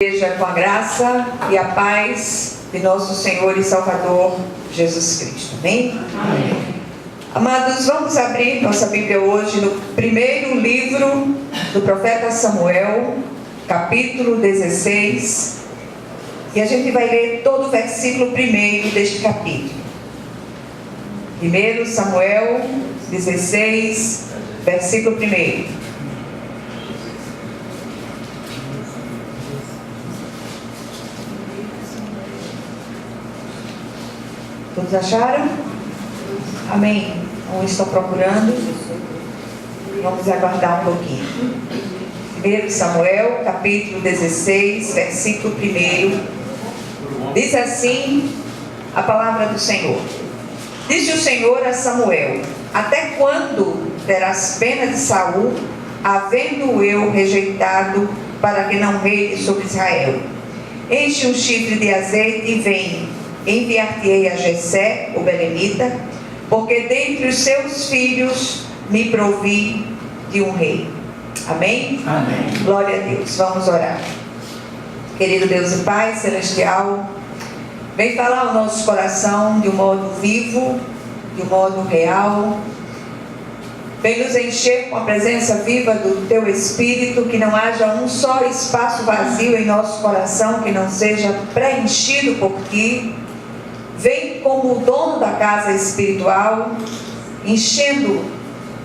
Seja com a graça e a paz de nosso Senhor e Salvador Jesus Cristo. Amém? Amém. Amados, vamos abrir nossa Bíblia hoje no primeiro livro do profeta Samuel, capítulo 16. E a gente vai ler todo o versículo primeiro deste capítulo. 1 Samuel 16, versículo 1. Todos acharam? Amém. Não estou procurando. Vamos aguardar um pouquinho. 1 Samuel, capítulo 16, versículo 1. Diz assim a palavra do Senhor. Disse o Senhor a Samuel: até quando terás pena de Saul, havendo eu rejeitado, para que não reine sobre Israel? Enche um chifre de azeite e vem. Enviar-te-ei a Jessé, o belemita, porque dentre os seus filhos me provi de um rei. Amém? Amém. Glória a Deus. Vamos orar. Querido Deus e Pai celestial, vem falar ao nosso coração de um modo vivo, de um modo real. Vem nos encher com a presença viva do Teu Espírito, que não haja um só espaço vazio em nosso coração que não seja preenchido por Ti. Vem como o dono da casa espiritual, enchendo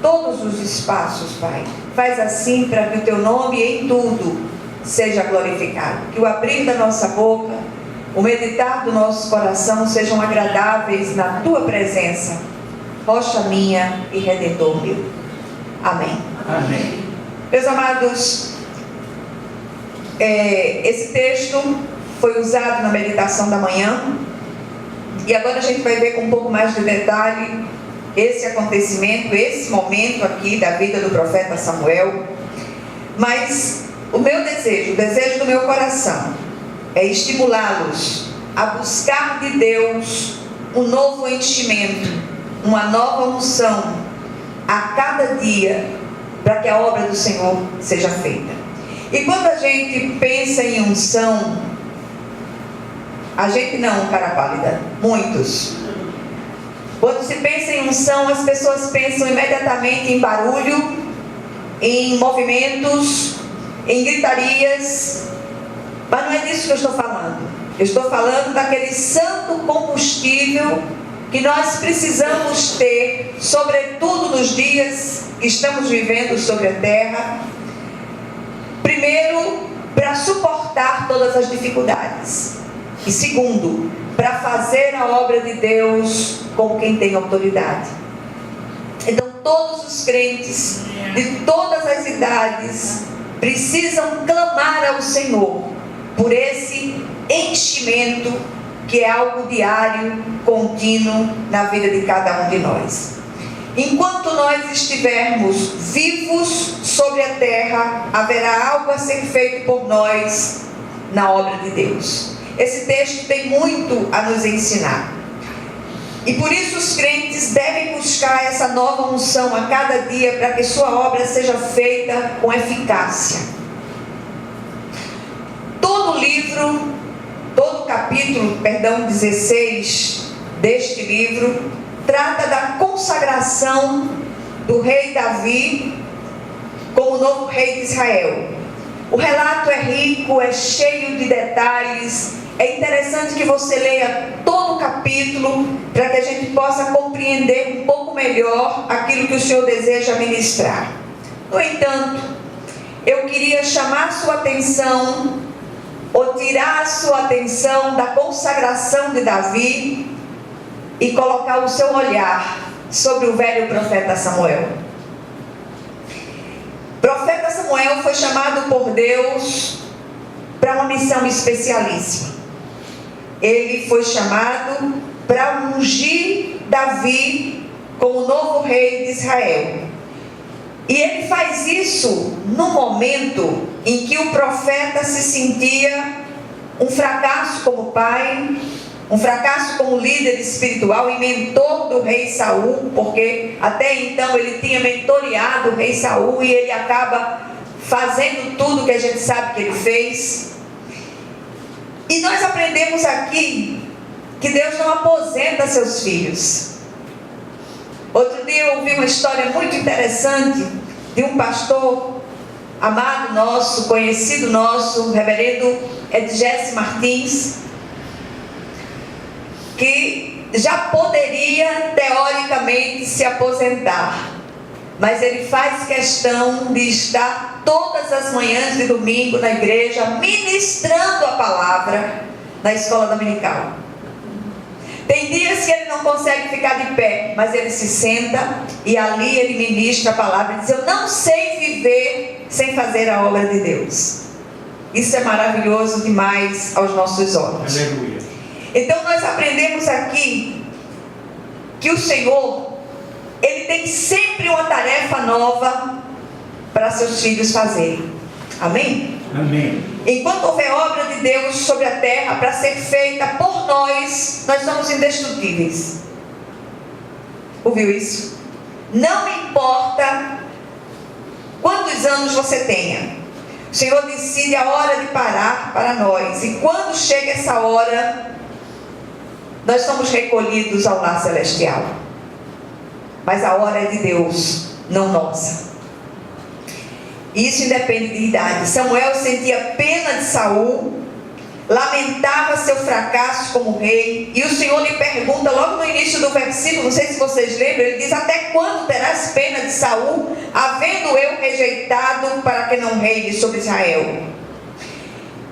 todos os espaços, Pai. Faz assim para que o Teu nome em tudo seja glorificado. Que o abrir da nossa boca, o meditar do nosso coração sejam agradáveis na Tua presença, rocha minha e redentor meu. Amém. Amém. Meus amados, esse texto foi usado na meditação da manhã. E agora a gente vai ver com um pouco mais de detalhe esse acontecimento, esse momento aqui da vida do profeta Samuel. Mas o meu desejo, o desejo do meu coração é estimulá-los a buscar de Deus um novo enchimento, uma nova unção a cada dia, para que a obra do Senhor seja feita. E quando a gente pensa em unção, a gente não, cara pálida, muitos. Quando se pensa em unção, as pessoas pensam imediatamente em barulho, em movimentos, em gritarias. Mas não é disso que eu estou falando. Eu estou falando daquele santo combustível que nós precisamos ter, sobretudo nos dias que estamos vivendo sobre a terra. Primeiro, para suportar todas as dificuldades. E segundo, para fazer a obra de Deus como quem tem autoridade. Então todos os crentes de todas as idades precisam clamar ao Senhor por esse enchimento que é algo diário, contínuo na vida de cada um de nós. Enquanto nós estivermos vivos sobre a terra, haverá algo a ser feito por nós na obra de Deus. Esse texto tem muito a nos ensinar. E por isso os crentes devem buscar essa nova unção a cada dia, para que sua obra seja feita com eficácia. Todo o capítulo 16 deste livro trata da consagração do rei Davi como novo rei de Israel. O relato é rico, é cheio de detalhes. É interessante que você leia todo o capítulo para que a gente possa compreender um pouco melhor aquilo que o Senhor deseja ministrar. No entanto, eu queria chamar sua atenção, ou tirar a sua atenção da consagração de Davi e colocar o seu olhar sobre o velho profeta Samuel. O profeta Samuel foi chamado por Deus para uma missão especialíssima. Ele foi chamado para ungir Davi como novo rei de Israel. E ele faz isso no momento em que o profeta se sentia um fracasso como pai, um fracasso como líder espiritual e mentor do rei Saul, porque até então ele tinha mentoreado o rei Saul e ele acaba fazendo tudo que a gente sabe que ele fez. E nós aprendemos aqui que Deus não aposenta seus filhos. Outro dia eu ouvi uma história muito interessante de um pastor amado nosso, conhecido nosso, reverendo Edjesse Martins, que já poderia teoricamente se aposentar, mas ele faz questão de estar todas as manhãs de domingo na igreja, ministrando a palavra na escola dominical. Tem dias que ele não consegue ficar de pé, mas ele se senta e ali ele ministra a palavra e diz: eu não sei viver sem fazer a obra de Deus. Isso é maravilhoso demais aos nossos olhos. Aleluia. Então nós aprendemos aqui que o Senhor, Ele tem sempre uma tarefa nova para seus filhos fazerem. Amém? Amém. Enquanto houver obra de Deus sobre a terra para ser feita por nós, nós somos indestrutíveis. Ouviu isso? Não importa quantos anos você tenha, o Senhor decide a hora de parar para nós. E quando chega essa hora, nós somos recolhidos ao lar celestial. Mas a hora é de Deus, não nossa. Isso independe de idade. Samuel sentia pena de Saul, lamentava seu fracasso como rei, e o Senhor lhe pergunta logo no início do versículo, não sei se vocês lembram, ele diz: até quando terás pena de Saul, havendo eu rejeitado, para que não reine sobre Israel?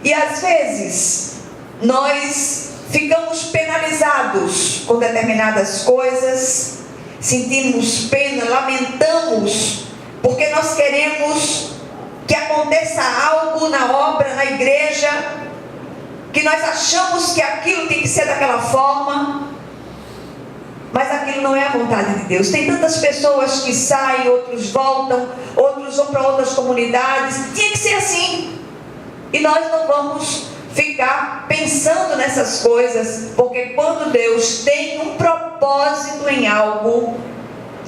E às vezes nós ficamos penalizados com determinadas coisas, sentimos pena, lamentamos, porque nós queremos que aconteça algo na obra, na igreja, que nós achamos que aquilo tem que ser daquela forma, mas aquilo não é a vontade de Deus. Tem tantas pessoas que saem, outros voltam, outros vão para outras comunidades. Tinha que ser assim. E nós não vamos ficar pensando nessas coisas, porque quando Deus tem um propósito em algo,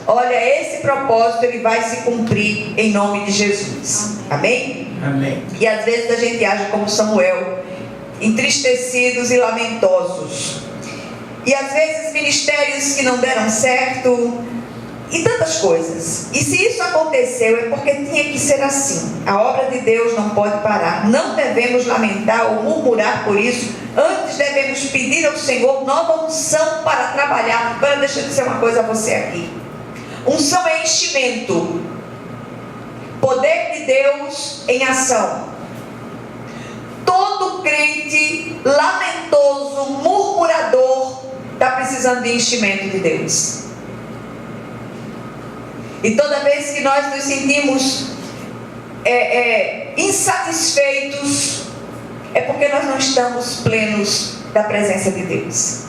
olha, esse propósito ele vai se cumprir em nome de Jesus. Amém? Amém. E às vezes a gente age como Samuel, entristecidos e lamentosos. E às vezes ministérios que não deram certo, e tantas coisas. E se isso aconteceu, é porque tinha que ser assim. A obra de Deus não pode parar. Não devemos lamentar ou murmurar por isso. Antes devemos pedir ao Senhor nova unção para trabalhar. Agora deixa eu dizer uma coisa a você aqui. Unção é enchimento. Poder de Deus em ação. Todo crente lamentoso, murmurador, está precisando de enchimento de Deus. E toda vez que nós nos sentimos insatisfeitos, é porque nós não estamos plenos da presença de Deus.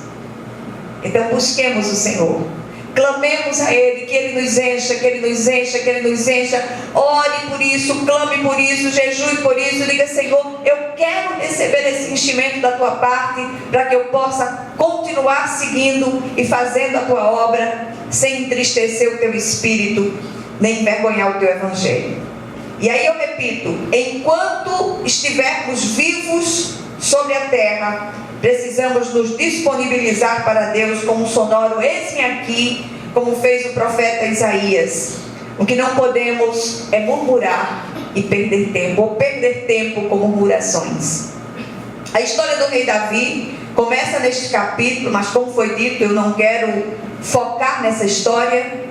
Então busquemos o Senhor, clamemos a Ele, que Ele nos encha, que Ele nos encha, que Ele nos encha. Ore por isso, clame por isso, jejue por isso. Diga: Senhor, eu quero receber esse enchimento da Tua parte, para que eu possa continuar seguindo e fazendo a Tua obra, sem entristecer o Teu Espírito, nem envergonhar o Teu Evangelho. E aí eu repito: enquanto estivermos vivos sobre a terra, precisamos nos disponibilizar para Deus com um sonoro eis-me aqui, como fez o profeta Isaías. O que não podemos é murmurar e perder tempo, ou perder tempo com murmurações. A história do rei Davi começa neste capítulo, mas como foi dito, eu não quero focar nessa história.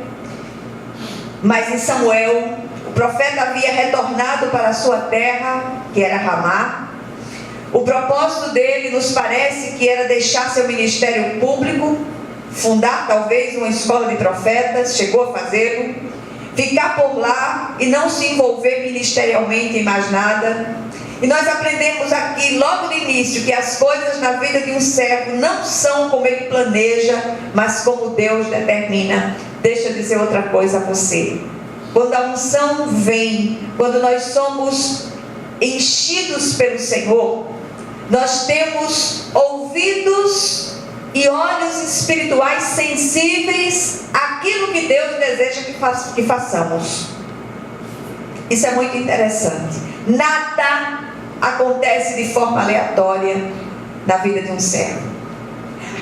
Mas em Samuel, o profeta havia retornado para a sua terra, que era Ramá. O propósito dele nos parece que era deixar seu ministério público, fundar talvez uma escola de profetas, chegou a fazê-lo, ficar por lá e não se envolver ministerialmente em mais nada. E nós aprendemos aqui logo no início que as coisas na vida de um servo não são como ele planeja, mas como Deus determina. Deixa eu dizer outra coisa a você. Quando a unção vem, quando nós somos enchidos pelo Senhor, nós temos ouvidos e olhos espirituais sensíveis àquilo que Deus deseja que façamos. Isso é muito interessante. Nada acontece de forma aleatória. na vida de um servo.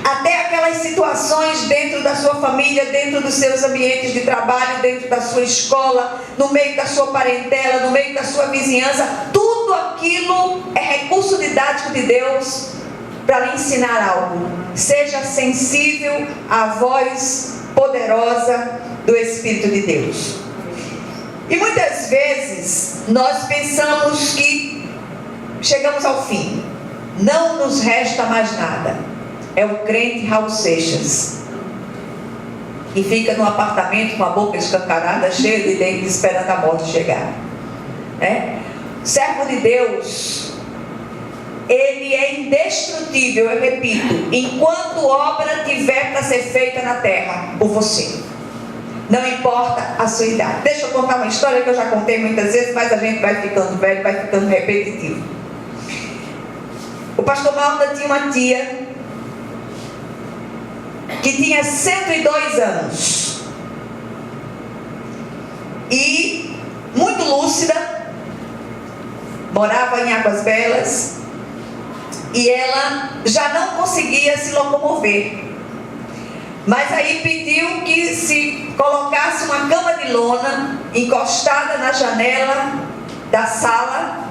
Até aquelas situações dentro da sua família, dentro dos seus ambientes de trabalho, dentro da sua escola, no meio da sua parentela, no meio da sua vizinhança, tudo aquilo é recurso didático de Deus para lhe ensinar algo. Seja sensível à voz poderosa do Espírito de Deus. E muitas vezes nós pensamos que chegamos ao fim, não nos resta mais nada. É o crente Raul Seixas, que fica num apartamento com a boca escancarada, cheia de dentes, esperando a morte chegar. Servo de Deus, ele é indestrutível, eu repito, enquanto obra tiver para ser feita na terra por você. Não importa a sua idade. Deixa eu contar uma história que eu já contei muitas vezes, mas a gente vai ficando velho, vai ficando repetitivo. O pastor Malta tinha uma tia que tinha 102 anos e muito lúcida, morava em Águas Belas, e ela já não conseguia se locomover, mas aí pediu que se colocasse uma cama de lona encostada na janela da sala,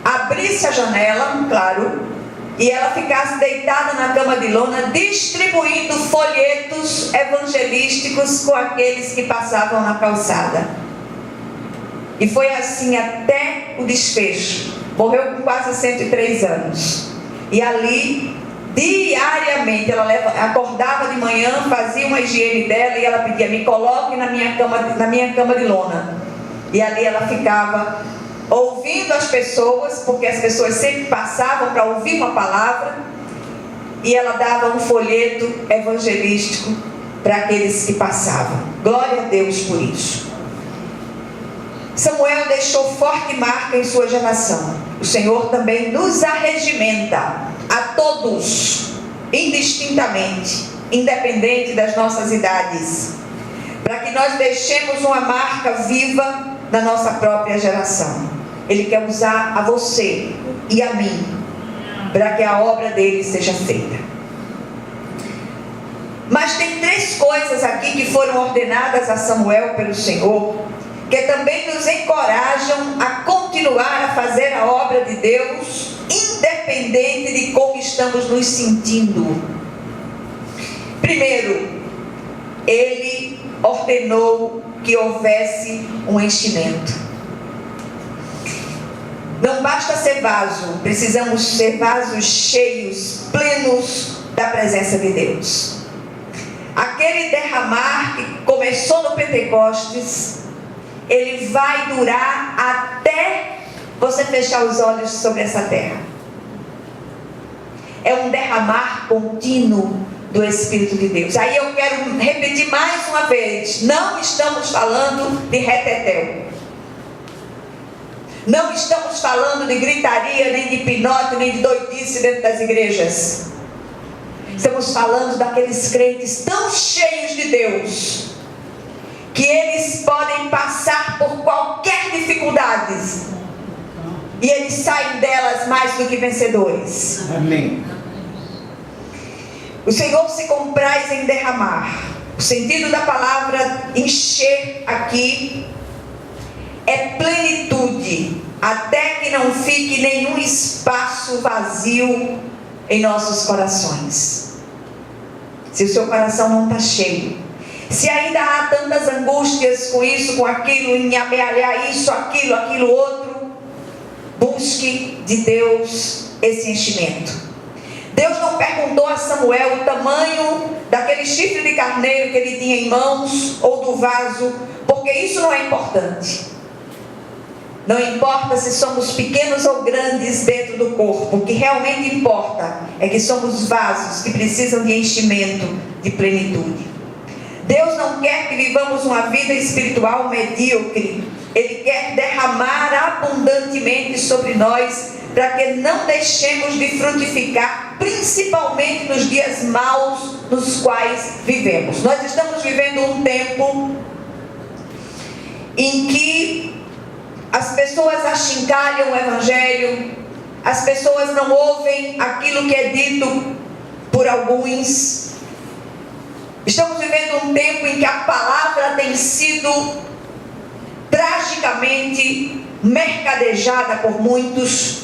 abrisse a janela, claro, e ela ficasse deitada na cama de lona, distribuindo folhetos evangelísticos com aqueles que passavam na calçada. E foi assim até o desfecho. Morreu com quase 103 anos. E ali, diariamente, ela acordava de manhã, fazia uma higiene dela, e ela pedia: me coloque na minha cama de lona. E ali ela ficava ouvindo as pessoas, porque as pessoas sempre passavam para ouvir uma palavra, e ela dava um folheto evangelístico para aqueles que passavam. Glória a Deus por isso. Samuel deixou forte marca em sua geração. O Senhor também nos arregimenta a todos, indistintamente, independente das nossas idades, para que nós deixemos uma marca viva na nossa própria geração. Ele quer usar a você e a mim para que a obra dele seja feita. Mas tem 3 coisas aqui que foram ordenadas a Samuel pelo Senhor, que também nos encorajam a continuar a fazer a obra de Deus, independente de como estamos nos sentindo. Primeiro, ele ordenou que houvesse um enchimento. Não basta ser vaso, precisamos ser vasos cheios, plenos da presença de Deus. Aquele derramar que começou no Pentecostes, ele vai durar até você fechar os olhos sobre essa terra. É um derramar contínuo do Espírito de Deus. Aí eu quero repetir mais uma vez: não estamos falando de retetel. Não estamos falando de gritaria, nem de hipnose, nem de doidice dentro das igrejas. Estamos falando daqueles crentes tão cheios de Deus, que eles podem passar por qualquer dificuldade, e eles saem delas mais do que vencedores. Amém. O Senhor se compraz em derramar. O sentido da palavra encher aqui é plenitude, até que não fique nenhum espaço vazio em nossos corações. Se o seu coração não está cheio, se ainda há tantas angústias com isso, com aquilo, em amealhar isso, aquilo outro, busque de Deus esse enchimento. Deus não perguntou a Samuel o tamanho daquele chifre de carneiro que ele tinha em mãos, ou do vaso, porque isso não é importante. Não importa se somos pequenos ou grandes dentro do corpo. O que realmente importa é que somos vasos que precisam de enchimento, de plenitude. Deus não quer que vivamos uma vida espiritual medíocre. Ele quer derramar abundantemente sobre nós, para que não deixemos de frutificar, principalmente nos dias maus nos quais vivemos. Nós estamos vivendo um tempo em que as pessoas achincalham o Evangelho, as pessoas não ouvem aquilo que é dito por alguns. Estamos vivendo um tempo em que a palavra tem sido tragicamente mercadejada por muitos.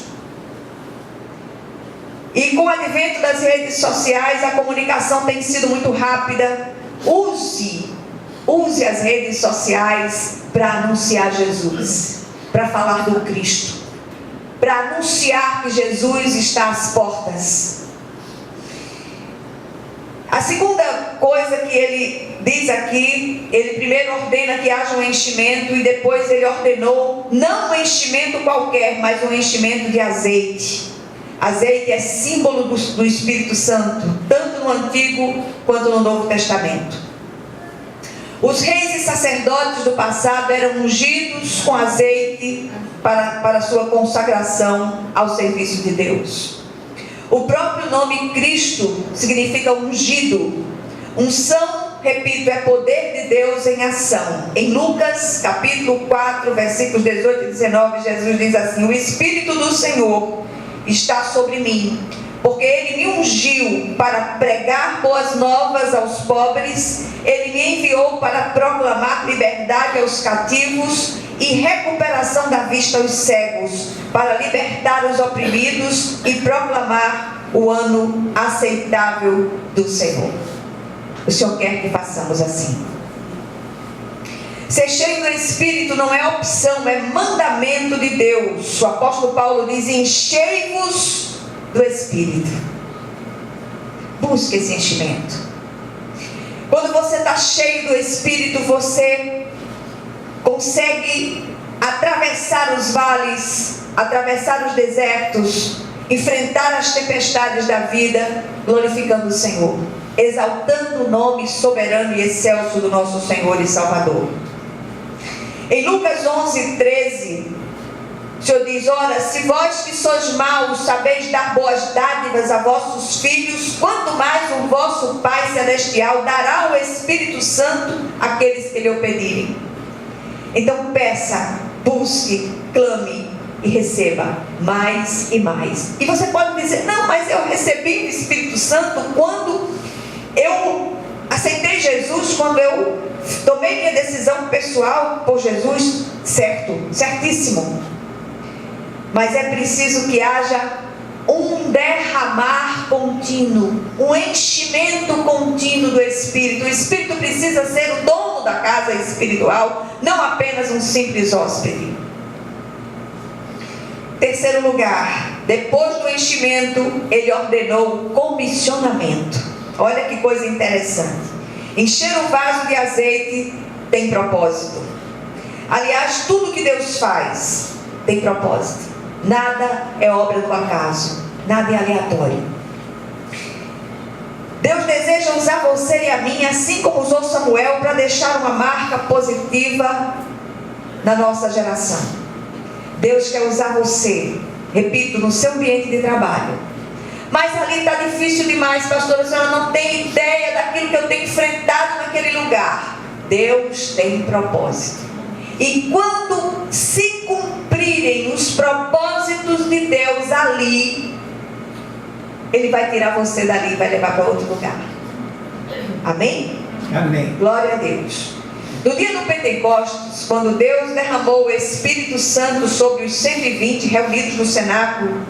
E com o advento das redes sociais, a comunicação tem sido muito rápida. Use as redes sociais para anunciar Jesus, para falar do Cristo, para anunciar que Jesus está às portas. A segunda coisa que ele diz aqui, ele primeiro ordena que haja um enchimento e depois ele ordenou, não um enchimento qualquer, mas um enchimento de azeite. Azeite é símbolo do Espírito Santo, tanto no Antigo quanto no Novo Testamento. Os reis e sacerdotes do passado eram ungidos com azeite para sua consagração ao serviço de Deus. O próprio nome Cristo significa ungido. Unção, repito, é poder de Deus em ação. Em Lucas capítulo 4, versículos 18 e 19, Jesus diz assim: o Espírito do Senhor está sobre mim, porque Ele me ungiu para pregar boas novas aos pobres. Ele me enviou para proclamar liberdade aos cativos e recuperação da vista aos cegos, para libertar os oprimidos e proclamar o ano aceitável do Senhor. O Senhor quer que façamos assim. Ser cheio do Espírito não é opção, é mandamento de Deus. O apóstolo Paulo diz: enchei-vos do Espírito. Busque esse enchimento. Quando você está cheio do Espírito, você consegue atravessar os vales, atravessar os desertos, enfrentar as tempestades da vida, glorificando o Senhor, exaltando o nome soberano e excelso do nosso Senhor e Salvador. Em Lucas 11, 13, o Senhor diz: ora, se vós que sois maus sabeis dar boas dádivas a vossos filhos, quanto mais o vosso Pai Celestial dará o Espírito Santo àqueles que lhe o pedirem. Então peça, busque, clame e receba mais e mais. E você pode dizer: não, mas eu recebi o Espírito Santo quando eu aceitei Jesus, quando eu tomei minha decisão pessoal por Jesus. Certo, certíssimo. Mas é preciso que haja um derramar contínuo, um enchimento contínuo do Espírito. O Espírito precisa ser o dono da casa espiritual, não apenas um simples hóspede. Terceiro lugar, depois do enchimento, ele ordenou o comissionamento. Olha que coisa interessante. Encher o vaso de azeite tem propósito. Aliás, tudo que Deus faz tem propósito. Nada é obra do acaso, nada é aleatório. Deus deseja usar você e a mim, assim como usou Samuel, para deixar uma marca positiva na nossa geração. Deus quer usar você, repito, no seu ambiente de trabalho. Mas ali está difícil demais, pastora, a senhora não tem ideia daquilo que eu tenho enfrentado naquele lugar. Deus tem propósito. E quando se cumprirem os propósitos de Deus ali, Ele vai tirar você dali e vai levar para outro lugar. Amém? Amém. Glória a Deus. No dia do Pentecostes, quando Deus derramou o Espírito Santo sobre os 120 reunidos no cenáculo,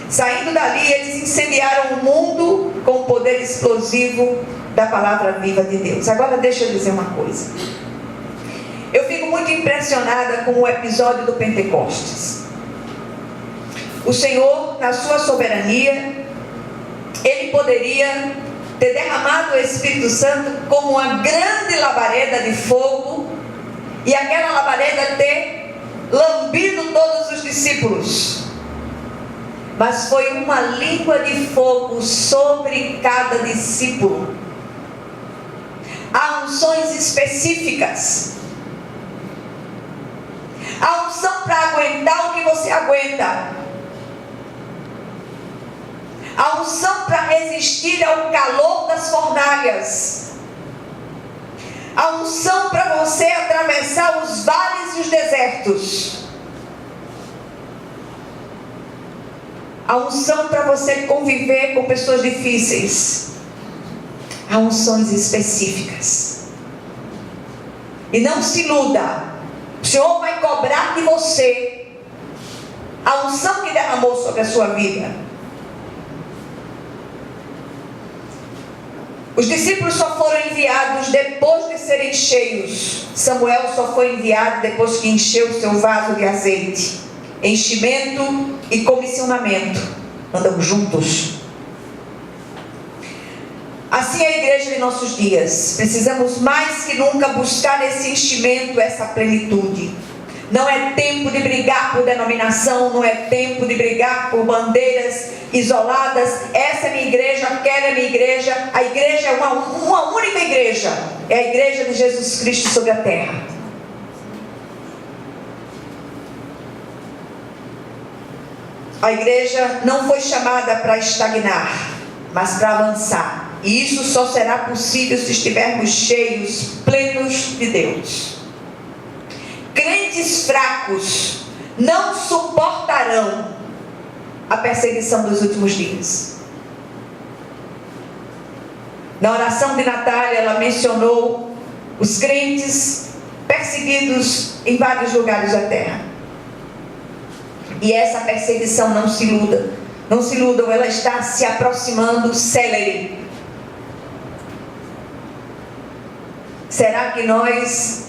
saindo dali, eles incendiaram o mundo com o poder explosivo da palavra viva de Deus. Agora deixa eu dizer uma coisa. Eu fico muito impressionada com o episódio do Pentecostes. O Senhor, na sua soberania, Ele poderia ter derramado o Espírito Santo como uma grande labareda de fogo, e aquela labareda ter lambido todos os discípulos. Mas foi uma língua de fogo sobre cada discípulo. Há unções específicas. A unção para aguentar o que você aguenta. A unção para resistir ao calor das fornalhas. A unção para você atravessar os vales e os desertos. A unção para você conviver com pessoas difíceis. Há unções específicas. E não se iluda. O Senhor vai cobrar de você a unção que derramou sobre a sua vida. Os discípulos só foram enviados depois de serem cheios. Samuel só foi enviado depois que encheu o seu vaso de azeite. Enchimento e comissionamento andam juntos. Assim é a igreja de nossos dias. Precisamos mais que nunca buscar esse enchimento, essa plenitude. Não é tempo de brigar por denominação, não é tempo de brigar por bandeiras isoladas. Essa é minha igreja, aquela é minha igreja. A igreja é uma única igreja. É a igreja de Jesus Cristo sobre a terra. A igreja não foi chamada para estagnar, mas para avançar. E isso só será possível se estivermos cheios, plenos de Deus. Crentes fracos não suportarão a perseguição dos últimos dias. Na oração de Natália, ela mencionou os crentes perseguidos em vários lugares da terra. E essa perseguição, não se iluda, não se iludam, ela está se aproximando célere. Será que nós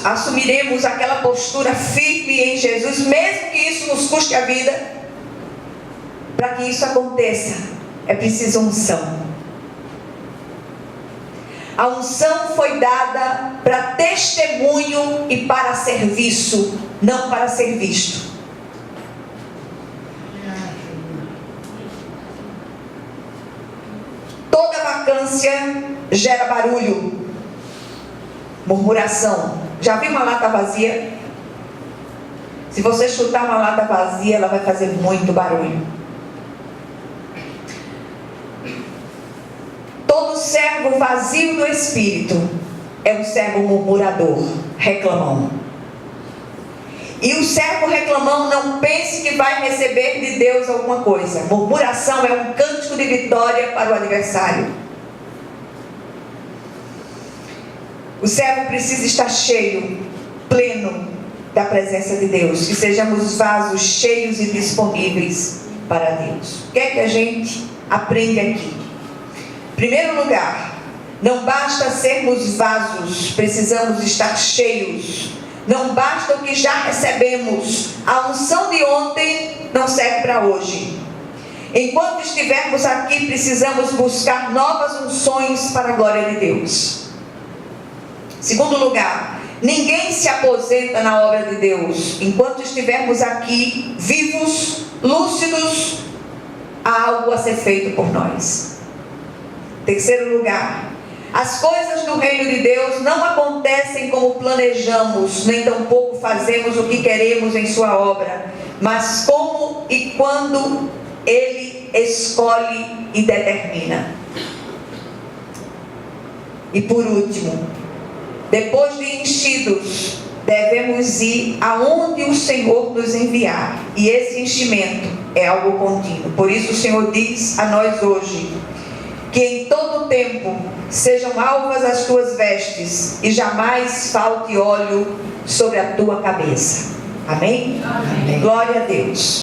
assumiremos aquela postura firme em Jesus, mesmo que isso nos custe a vida? Para que isso aconteça, é preciso unção. A unção foi dada para testemunho e para serviço, não para ser visto. Toda vacância gera barulho, murmuração. Já viu uma lata vazia? Se você chutar uma lata vazia, ela vai fazer muito barulho. Todo servo vazio do Espírito é um servo murmurador, reclamão. E o servo reclamão não pense que vai receber de Deus alguma coisa. Murmuração é um cântico de vitória para o adversário. O servo precisa estar cheio, pleno da presença de Deus. Que sejamos vasos cheios e disponíveis para Deus. O que é que a gente aprende aqui? Em primeiro lugar, não basta sermos vasos, precisamos estar cheios. Não basta o que já recebemos. A unção de ontem não serve para hoje. Enquanto estivermos aqui, precisamos buscar novas unções para a glória de Deus. Segundo lugar, ninguém se aposenta na obra de Deus. Enquanto estivermos aqui, vivos, lúcidos, há algo a ser feito por nós. Terceiro lugar, as coisas do reino de Deus não acontecem como planejamos, nem tampouco fazemos o que queremos em sua obra, mas como e quando Ele escolhe e determina. E por último, depois de enchidos, devemos ir aonde o Senhor nos enviar. E esse enchimento é algo contínuo. Por isso o Senhor diz a nós hoje, que em todo tempo sejam alvas as tuas vestes, e jamais falte óleo sobre a tua cabeça. Amém? Amém. Glória a Deus.